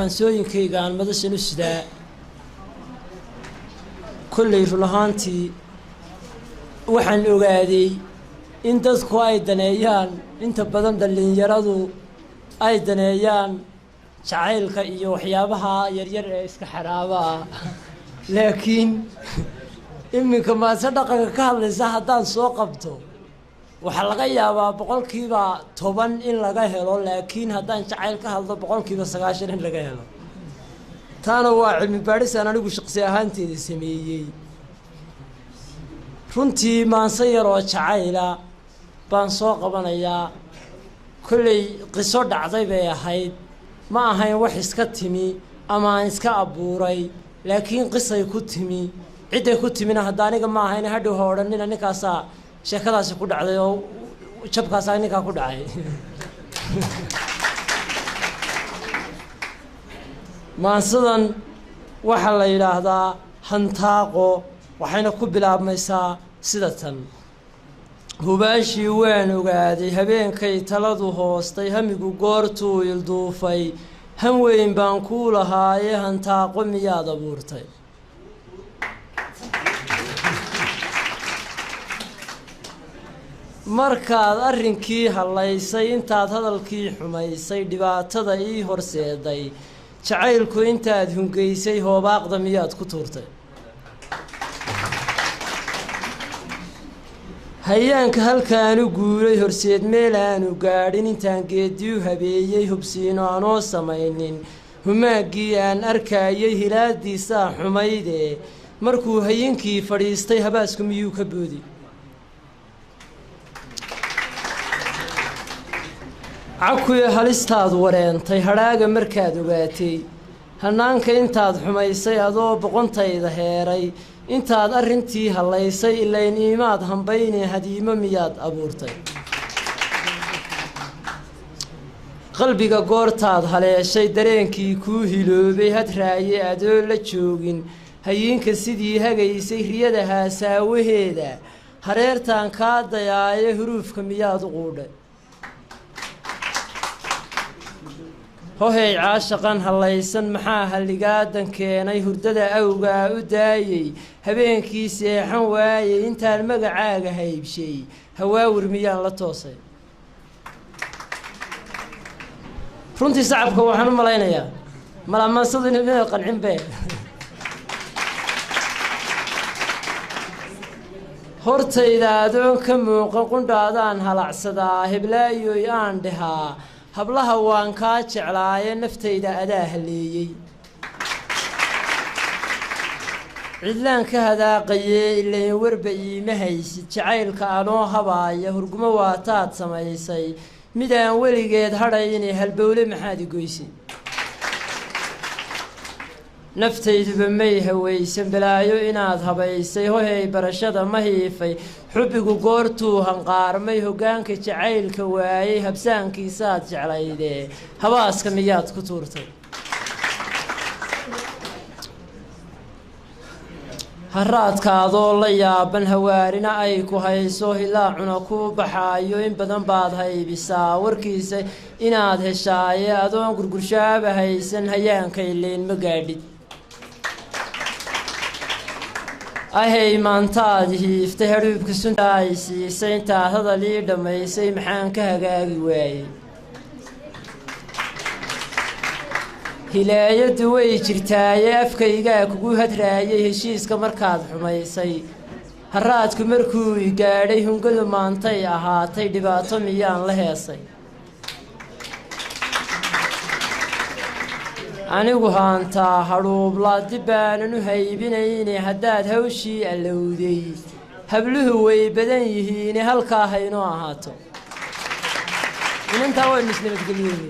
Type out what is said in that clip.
maansooyinkayga aan madashan u sidaa kolley run ahaantii waxaan ogaaday in dadku ay daneeyaan inta badan dhallinyaradu ay daneeyaan jacaylka iyo waxyaabaha yaryar ee iska xaraaba ah laakiin iminka maase dhaqanka ka hadlaysa haddaan soo qabto waxaa laga yaabaa 10% in laga helo laakiin haddaan jacayl ka hadlo 9% in laga helo taana waa cilmi baadhis aan anigu shaqsi ahaanteeda sameeyey runtii maanse yar oo jacayla baan soo qabanayaa kolley qiso dhacday bay ahayd ma ahayn wax iska timi ama aan iska abuuray laakiin qisay ku timi ciday ku timina hadda aniga ma ahayn hadhow ha odhanina ninkaasaa sheekadaasi ku dhacday oo jabkaasaa ninkaa ku dhacay maansadan waxaa la yidhaahdaa hantaaqo waxayna ku bilaabmaysaa sida tan hubaashii waan ogaaday habeenkay taladu hoostay hamigu goortuu ilduufay han weyn baan kuu lahaayee hantaaqo miyaad abuurtay markaad arrinkii hallaysay intaad hadalkii xumaysay dhibaatada ii horseeday jacaylku intaad hungaysay hoobaaqda miyaad ku tuurtay hayaanka halkaanu guulay horseed meel aanu gaadhin intaan geediyu habeeyey hubsiino aanoo samaynin humaaggii aan arkaayay hilaadiisaa xumaydee markuu hayinkii fadhiistay habaasku miyuu ka boodi cakuye halistaad wareentay hadhaaga markaad ogaatay hannaanka intaad xumaysay adoo boqontayda heeray intaad arrintii hallaysay ilayn iimaad hambaynee hadiimo miyaad abuurtay qalbiga goortaad haleeshay dareenkii kuu hiloobay hadraaye adoo la joogin hayiinka sidii hagaysay riyada haasaawaheeda hareertaan kaa dayaaye huruufka miyaad u quudhay hohey caashaqan hallaysan maxaa halligaadan keenay hurdada awgaa u daayey habeenkii seexan waayey intaan magacaaga haybshay hawaawir miyaan la toosay runtii sacabka waxaan u malaynayaa malamansadu inay qancinbe hortayda adoon ka muuqan qundhaadaan halacsadaa heblaayoy aan dhahaa hablaha waan kaa jeclaaye naftayda adaa haleeyey cidlaan ka hadaaqayee ilayn warba iima haysid jacaylka anoo habaaya hurgumo waataad samaysay midaan weligeed hadhaynay halbowle maxaad igoysay naftayduba may hawaysan balaayo inaad habaysay hohey barashada ma hiifay xubbigu goortuu hanqaarmay hoggaanka jacaylka waayey habsaankiisaad jeclaydee habaaska miyaad ku tuurtay haraadkaadoo la yaaban hawaarina ay ku hayso hilaacuna kuu baxaayo in badan baad haybisaa warkiisa inaad heshaaye adoon gurgurshaaba haysan hayaanka ilayn ma gaadhid ahey maantaad hiiftay hadhuubka sunta ay siisay intaad hadal ii dhammaysay maxaan ka hagaagi waayey hilaayaddu way jirtaaye afkaygaa kugu hadraayay heshiiska markaad xumaysay haraadku markuu i gaadhay hungadu maantay ahaatay dhibaato miyaan la heesay anigu haantaa hadhuubla dib baanan u haybinayne haddaad hawshii allowday habluhu way badan yihiine halkaa haynoo ahaato inantaa waynu isnabadgeliyey